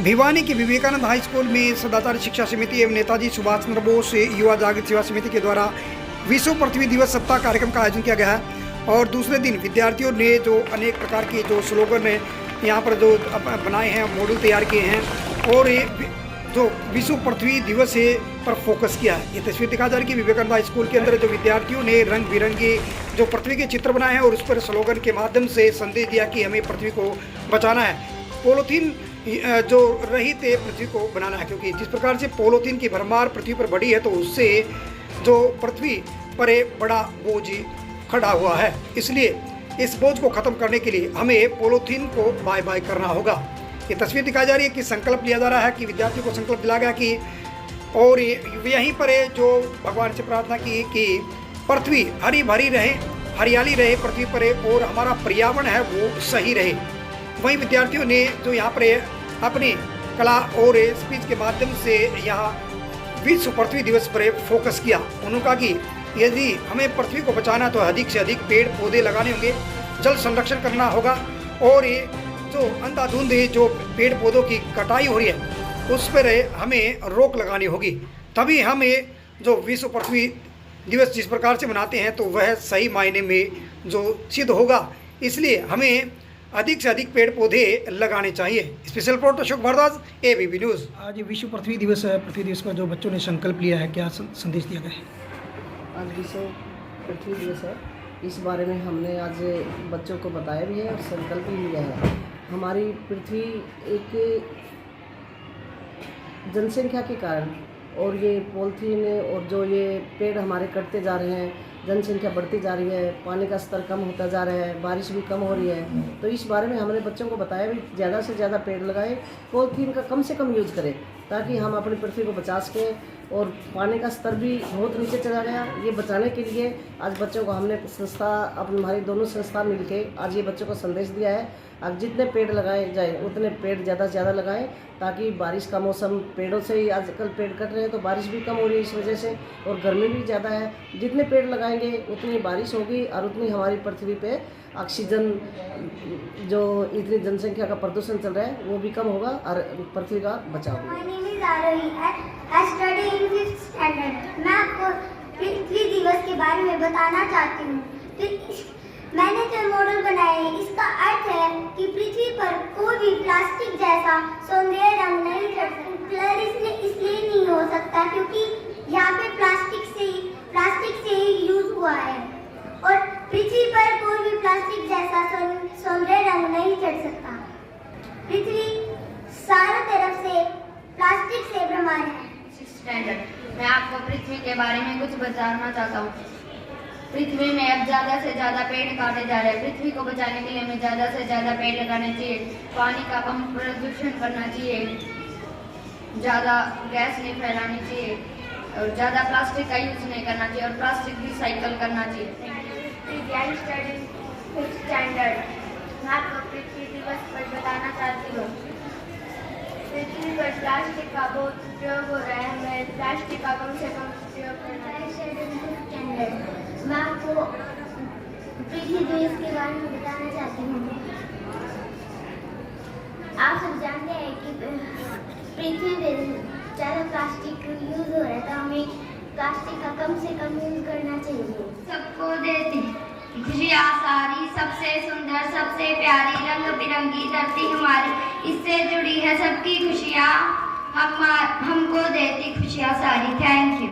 भिवानी की Vivekananda high school में सदाचार शिक्षा समिति एवं नेताजी सुभाष चंद्र बोस युवा जागृत सेवा समिति के द्वारा विश्व पृथ्वी दिवस सप्ताह कार्यक्रम का आयोजन किया गया है। और दूसरे दिन विद्यार्थियों ने जो अनेक प्रकार के जो स्लोगन है यहाँ पर जो बनाए हैं, मॉडल तैयार किए हैं और जो विश्व पृथ्वी दिवस है पर फोकस किया है। ये तस्वीर दिखा जा रही है कि विवेकानंद हाई स्कूल के अंदर जो विद्यार्थियों ने रंग बिरंगे जो पृथ्वी के चित्र बनाए हैं और उस पर स्लोगन के माध्यम से संदेश दिया कि हमें पृथ्वी को बचाना है, पॉलीथीन जो रहित पृथ्वी को बनाना है। क्योंकि जिस प्रकार से पॉलीथीन की भरमार पृथ्वी पर बढ़ी है तो उससे जो पृथ्वी पर एक बड़ा बोझ खड़ा हुआ है, इसलिए इस बोझ को ख़त्म करने के लिए हमें पॉलीथीन को बाय बाय करना होगा। ये तस्वीर दिखाई जा रही है कि संकल्प लिया जा रहा है कि विद्यार्थियों को संकल्प दिलाया गया कि और यहीं पर जो भगवान से प्रार्थना की कि पृथ्वी हरी भरी रहे, हरियाली रहे पृथ्वी पर और हमारा पर्यावरण है वो सही रहे। वहीं विद्यार्थियों ने जो यहाँ पर अपनी कला और स्पीच के माध्यम से यहाँ विश्व पृथ्वी दिवस पर फोकस किया। उन्होंने कहा कि यदि हमें पृथ्वी को बचाना तो अधिक से अधिक पेड़ पौधे लगाने होंगे, जल संरक्षण करना होगा और ये जो अंधाधुंध जो पेड़ पौधों की कटाई हो रही है उस पर हमें रोक लगानी होगी, तभी हमें जो विश्व पृथ्वी दिवस जिस प्रकार से मनाते हैं तो वह सही मायने में जो सिद्ध होगा। इसलिए हमें अधिक से अधिक पेड़ पौधे लगाने चाहिए। Special report Ashok Bhardwaj, ABP news. आज विश्व पृथ्वी दिवस है। पृथ्वी दिवस का जो बच्चों ने संकल्प लिया है, क्या संदेश दिया गया है? आज विश्व पृथ्वी दिवस है, इस बारे में हमने आज बच्चों को बताया भी है और संकल्प भी लिया है। हमारी पृथ्वी एक जनसंख्या के कारण और ये पॉलीथीन और जो ये पेड़ हमारे कटते जा रहे हैं, जनसंख्या बढ़ती जा रही है, पानी का स्तर कम होता जा रहा है, बारिश भी कम हो रही है। तो इस बारे में हमने बच्चों को बताया भी ज़्यादा से ज़्यादा पेड़ लगाएं, पॉलीथीन का कम से कम यूज़ करें ताकि हम अपनी पृथ्वी को बचा सकें। और पानी का स्तर भी बहुत नीचे चला गया, ये बचाने के लिए आज बच्चों को हमने संस्था अपनी हमारी दोनों संस्था मिलके आज ये बच्चों को संदेश दिया है। अब जितने पेड़ लगाए जाए उतने पेड़ ज़्यादा से ज़्यादा लगाएं ताकि बारिश का मौसम, पेड़ों से ही आजकल पेड़ कट रहे हैं तो बारिश भी कम हो रही है इस वजह से, और गर्मी भी ज़्यादा है। जितने पेड़ लगाएंगे उतनी बारिश होगी और उतनी हमारी पृथ्वी पे ऑक्सीजन, जो इतनी जनसंख्या का प्रदूषण चल रहा है वो भी कम होगा और पृथ्वी का बचाव होगा। मैं आपको पृथ्वी दिवस के बारे में बताना चाहती हूँ। मैंने जो मॉडल बनाया है इसका अर्थ है कि पृथ्वी पर कोई भी प्लास्टिक जैसा सौंदर्य रंग नहीं चढ़ सकता। इसलिए नहीं हो सकता क्योंकि यहाँ पे प्लास्टिक से ही यूज हुआ है और पृथ्वी पर कोई भी प्लास्टिक जैसा सौंदर्य रंग नहीं चढ़ सकता। पृथ्वी चारों तरफ से प्लास्टिक से भ्रमार है। मैं आपको पृथ्वी के बारे में कुछ बताना चाहता हूँ। पृथ्वी में अब ज़्यादा से ज़्यादा पेड़ काटे जा रहे हैं। पृथ्वी को बचाने के लिए हमें ज़्यादा से ज़्यादा पेड़ लगाने चाहिए, पानी का कम प्रदूषण करना चाहिए, ज़्यादा गैस नहीं फैलानी चाहिए और ज़्यादा प्लास्टिक का यूज़ नहीं करना चाहिए और प्लास्टिक रिसाइकल करना चाहिए। मैं आपको पृथ्वी दिवस पर बताना चाहती हूँ। पृथ्वी पर प्लास्टिक का बहुत उपयोग हो रहा है, हमें प्लास्टिक का कम से कम उपयोग करना चाहिए। मैं आपको पृथ्वी दिवस के बारे में बताना चाहती हूँ। आप सब जानते हैं कि पृथ्वी पर ज़्यादा प्लास्टिक यूज हो रहा है तो हमें प्लास्टिक का कम से कम यूज करना चाहिए। सबको देती खुशियाँ सारी, सबसे सुंदर सबसे प्यारी रंग बिरंगी धरती हमारी, इससे जुड़ी है सबकी खुशियाँ, हमको देती खुशियाँ सारी। Thank you.